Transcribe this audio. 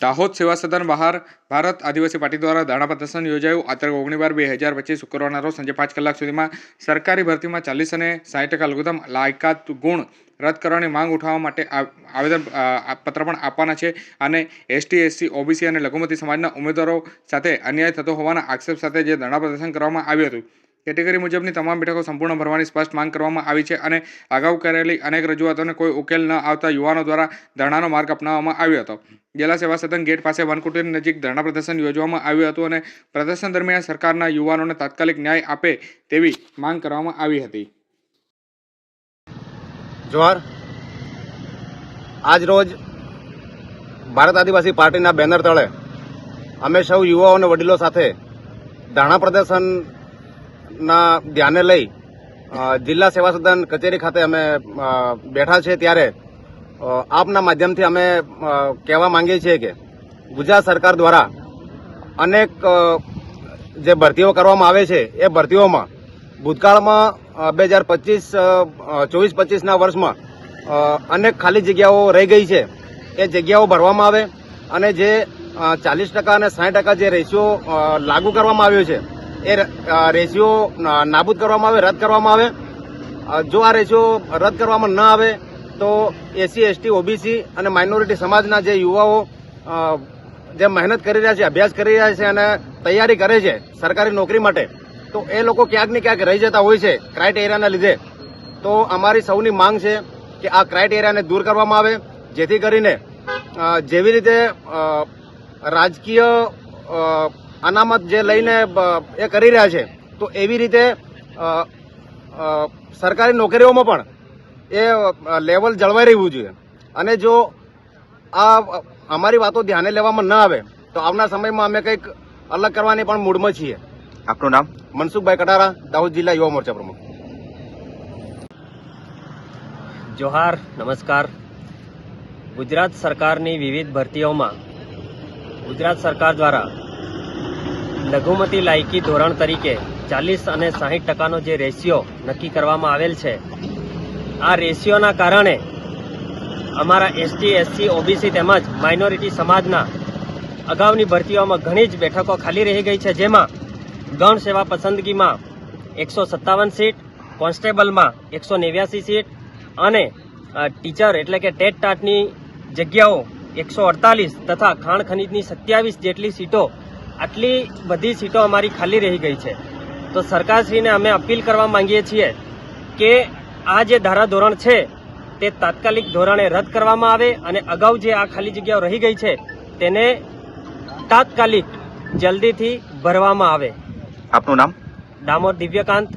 દાહોદ સેવા સદન બહાર ભારત આદિવાસી પાર્ટી દ્વારા ધરણા પ્રદર્શન યોજાયું. આ તારીખ 19/2/2025 શુક્રવારના રોજ સાંજે 5 કલાક સુધીમાં સરકારી ભરતીમાં 40 અને 60% લઘુત્તમ લાયકાત ગુણ રદ કરવાની માંગ ઉઠાવવા માટે આવેદન પત્ર પણ આપવાના છે. અને એસટી, એસસી, ઓબીસી અને લઘુમતી સમાજના ઉમેદવારો સાથે અન્યાય થતો હોવાના આક્ષેપ સાથે જે ધરણા પ્રદર્શન કરવામાં આવ્યું હતું. કેટેગરી મુજબની તમામ બેઠકો સંપૂર્ણ ભરવાની સ્પષ્ટ માંગ કરવામાં આવી છે અને અગાઉ કરેલી અનેક રજૂઆતોને કોઈ ઉકેલ ન આવતા યુવાનો દ્વારા ધરણાનો માર્ગ અપનાવવામાં આવ્યો હતો. જિલ્લા સેવા સદન ગેટ પાસે વનકુટીર નજીક ધરણા પ્રદર્શન યોજવામાં આવ્યું હતું અને પ્રદર્શન દરમિયાન સરકારના યુવાનોને તાત્કાલિક ન્યાય આપે તેવી માંગ કરવામાં આવી હતી. જોહાર. આજ રોજ ભારત આદિવાસી પાર્ટીના બેનર તળે અમે સૌ યુવાઓ અને વડીલો સાથે ધરણા પ્રદર્શનના ધ્યાને લઈ જિલ્લા સેવા સદન કચેરી ખાતે અમે બેઠા છે. ત્યારે આપના માધ્યમથી અમે કહેવા માંગીએ છીએ કે ગુજરાત સરકાર દ્વારા અનેક જે ભરતીઓ કરવામાં આવે છે એ ભરતીઓમાં ભૂતકાળમાં 2024-25ના વર્ષમાં અનેક ખાલી જગ્યાઓ રહી ગઈ છે. એ જગ્યાઓ ભરવામાં આવે અને જે 40% અને 60% જે રેશિયો લાગુ કરવામાં આવ્યો છે એ રેશિયો નાબૂદ કરવામાં આવે, રદ કરવામાં આવે. જો આ રેશિયો રદ કરવામાં ન આવે તો એસસી, એસટી, ઓબીસી અને માઇનોરિટી સમાજના જે યુવાઓ જે મહેનત કરી રહ્યા છે, અભ્યાસ કરી રહ્યા છે અને તૈયારી કરે છે સરકારી નોકરી માટે, તો એ લોકો ક્યાંક ને ક્યાંક રહી જતા હોય છે ક્રાઇટેરિયાના લીધે. તો અમારી સૌની માંગ છે કે આ ક્રાઇટેરિયાને દૂર કરવામાં આવે, જેથી કરીને જેવી રીતે રાજકીય અનામત જે લઈને એ કરી રહ્યા છે તો એવી રીતે સરકારી નોકરીઓમાં પણ એ લેવલ જળવાઈ રહેવું જોઈએ. અને જો આ અમારી વાતો ધ્યાને લેવામાં ન આવે તો આવનાર સમયમાં અમે કંઈક અલગ કરવાની પણ મૂડમાં છીએ. આપનું નામ? મનસુખભાઈ કટારા, દાહોદ જિલ્લા યુવા મોરચા પ્રમુખ. જોહાર, નમસ્કાર. ગુજરાત સરકારની વિવિધ ભરતીઓમાં ગુજરાત સરકાર દ્વારા લઘુમતી લાયકી ધોરણ તરીકે 40 અને 60%નો જે રેશિયો નક્કી કરવામાં આવેલ છે, આ રેશિયોના કારણે અમારા એસટી, એસસી, ઓબીસી તેમજ માઇનોરિટી સમાજના અગાઉની ભરતીઓમાં ઘણી જ બેઠકો ખાલી રહી ગઈ છે. જેમાં ગૌણ સેવા પસંદગીમાં 157 સીટ, કોન્સ્ટેબલમાં 189 સીટ અને ટીચર એટલે કે ટેટ ટાટની જગ્યાઓ 148 તથા ખાણ ખનીજની 27 જેટલી સીટો, આટલી બધી સીટો અમારી ખાલી રહી ગઈ છે. તો સરકારશ્રીને અમે અપીલ કરવા માંગીએ છીએ કે આ જે ધારાધોરણ છે તે તાત્કાલિક ધોરણે રદ કરવામાં આવે અને અગાઉ જે આ ખાલી જગ્યાઓ રહી ગઈ છે તેને તાત્કાલિક જલ્દીથી ભરવામાં આવે. આપનું નામ? ડામોર દિવ્યકાંત,